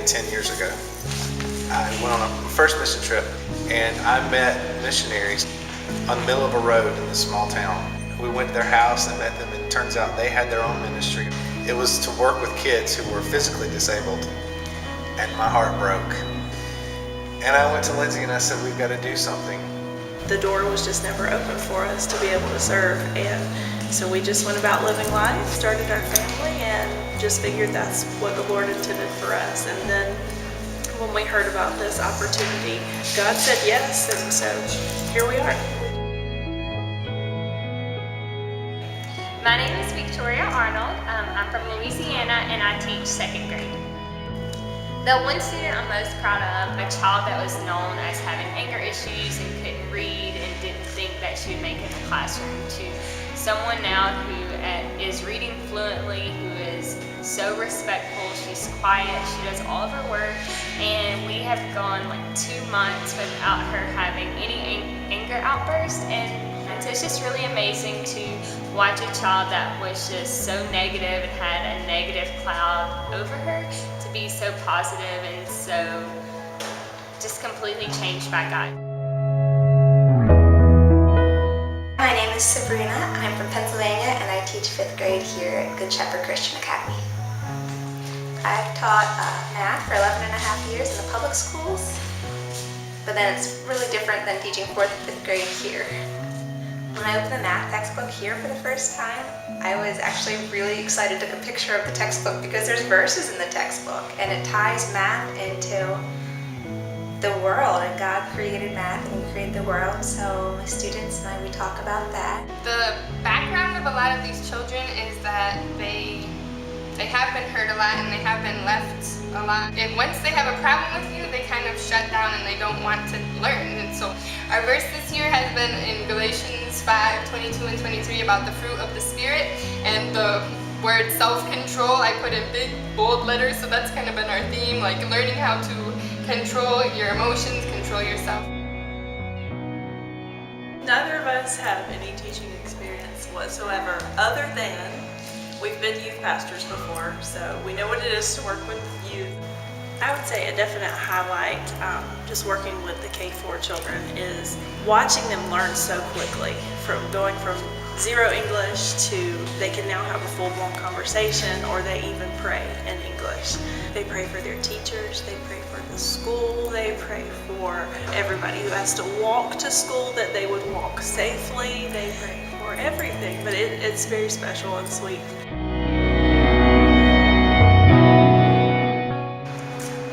10 years ago. I went on my first mission trip, and I met missionaries on the middle of a road in this small town. We went to their house and met them, and it turns out they had their own ministry. It was to work with kids who were physically disabled, and my heart broke. And I went to Lindsay and I said, we've got to do something. The door was just never open for us to be able to serve, and so we just went about living life, started our family, and just figured that's what the Lord intended for us. And then when we heard about this opportunity, God said yes, and so here we are. My name is Victoria Arnold. I'm from Louisiana and I teach second grade. The one student I'm most proud of, a child that was known as having anger issues and couldn't read and didn't think that she would make it in the classroom, to someone now who is reading fluently, who is so respectful, she's quiet, she does all of her work, and we have gone like 2 months without her having any anger outbursts. And so it's just really amazing to watch a child that was just so negative and had a negative cloud over her to be so positive and so just completely changed by God. My name is Sabrina. I'm from Pennsylvania and I teach 5th grade here at Good Shepherd Christian Academy. I've taught math for 11 and a half years in the public schools, but then it's really different than teaching 4th and 5th grade here. When I opened the math textbook here for the first time, I was actually really excited to take a picture of the textbook because there's verses in the textbook and it ties math into the world, and God created math and He created the world, so my students and I, we talk about that. The background of a lot of these children is that they have been hurt a lot and they have been left a lot. And once they have a problem with you, they kind of shut down and they don't want to learn. And so our verse this year has been in Galatians 5:22 and 23 about the fruit of the Spirit, and the word self-control I put in big bold letters, so that's kind of been our theme, like learning how to control your emotions, control yourself. Neither of us have any teaching experience whatsoever, other than we've been youth pastors before, so we know what it is to work with youth. I would say a definite highlight, just working with the K-4 children, is watching them learn so quickly, from going from zero English to they can now have a full-blown conversation, or they even pray in English. They pray for their teachers, they pray for the school, they pray for everybody who has to walk to school, that they would walk safely, they pray for everything, but it's very special and sweet.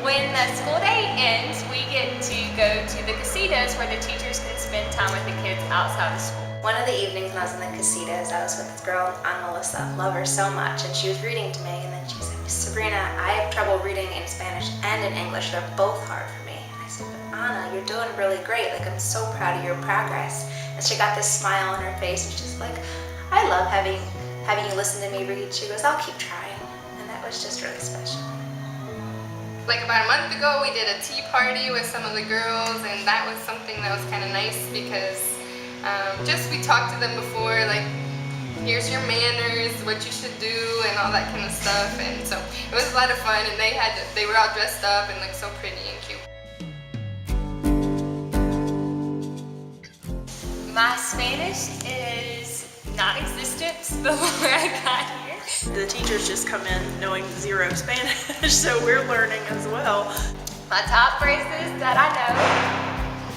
When the school day ends, we get to go to the casitas where the teachers can spend time with the kids outside of school. One of the evenings when I was in the casitas, I was with this girl, Aunt Melissa, love her so much, and she was reading to me, and then she said, Miss Sabrina, I have trouble reading in Spanish and in English, they're both hard for me. And I said, but Anna, you're doing really great, like I'm so proud of your progress. And she got this smile on her face, and she's like, I love having you listen to me read. She goes, I'll keep trying, and that was just really special. Like about a month ago, we did a tea party with some of the girls, and that was something that was kind of nice because just we talked to them before, like here's your manners, what you should do, and all that kind of stuff. And so it was a lot of fun, and they were all dressed up and looked so pretty and cute. My Spanish is non-existent before I got here. The teachers just come in knowing zero Spanish, so we're learning as well. My top phrases that I know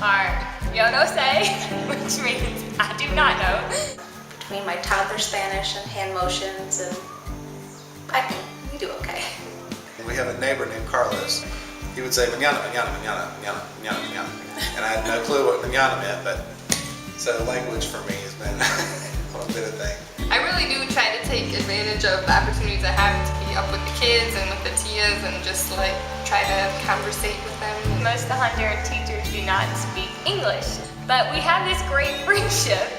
are yo no sé, which means I do not know. Between my toddler Spanish and hand motions, and we do okay. We have a neighbor named Carlos. He would say mañana, mañana, mañana, mañana, mañana, mañana. And I had no clue what mañana meant, but so language for me has been a bit of a thing. I really do try to take advantage of the opportunities I have to be up with the kids and with the tias and just like try to conversate with them. Most of the Honduran teachers do not speak English, but we have this great friendship.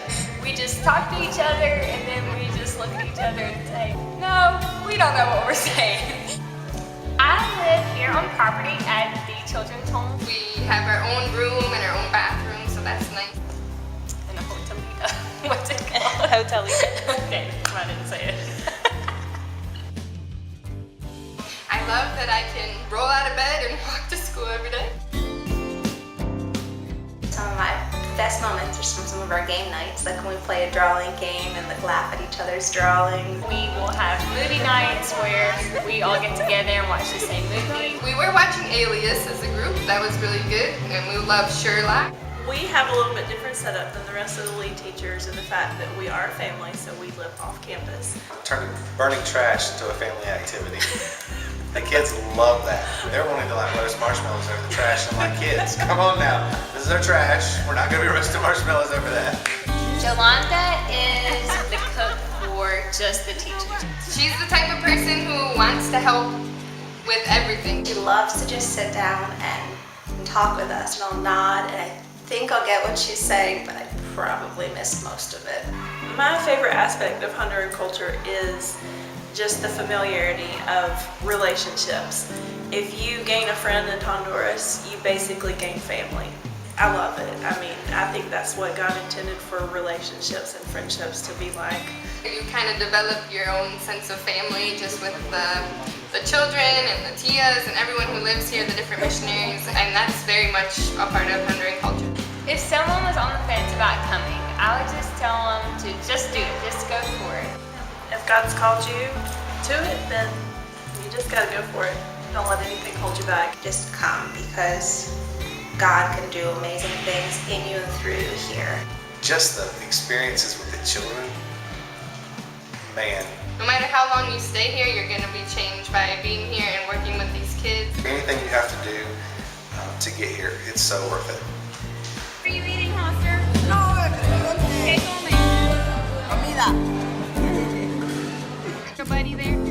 We just talk to each other and then we just look at each other and say, no, we don't know what we're saying. I live here on property at the children's home. We have our own room and our own bathroom, so that's nice. In a hotelita. What's it called? Hotelita. Okay, I didn't say it. I love that I can roll out of bed and walk to school every day. Some of my best moments are from some of our game nights, like when we play a drawing game and like laugh at each other's drawings. We will have movie nights where we all get together and watch the same movie. We were watching Alias as a group. That was really good, and we love Sherlock. We have a little bit different setup than the rest of the lead teachers in the fact that we are a family, so we live off campus. Turning burning trash into a family activity. The kids love that. They're wanting to like roast marshmallows over the trash. I'm like, kids, come on now. This is our trash. We're not going to be roasting marshmallows over that. Jolanda is the cook for just the teachers. She's the type of person who wants to help with everything. She loves to just sit down and talk with us, and I'll nod, and I think I'll get what she's saying, but I probably missed most of it. My favorite aspect of Honduran culture is just the familiarity of relationships. If you gain a friend in Honduras, you basically gain family. I love it. I mean, I think that's what God intended for relationships and friendships to be like. You kind of develop your own sense of family just with the children and the tias and everyone who lives here, the different missionaries, and that's very much a part of Honduran culture. If someone was on the fence about coming, I would just tell them to just do it, just go for it. If God's called you to it, then you just gotta go for it. Don't let anything hold you back. Just come, because God can do amazing things in you and through you here. Just the experiences with the children, man. No matter how long you stay here, you're going to be changed by being here and working with these kids. Anything you have to do to get here, it's so worth it. Are you eating, Hoster? No, Okay, go, man. comida. Your buddy there?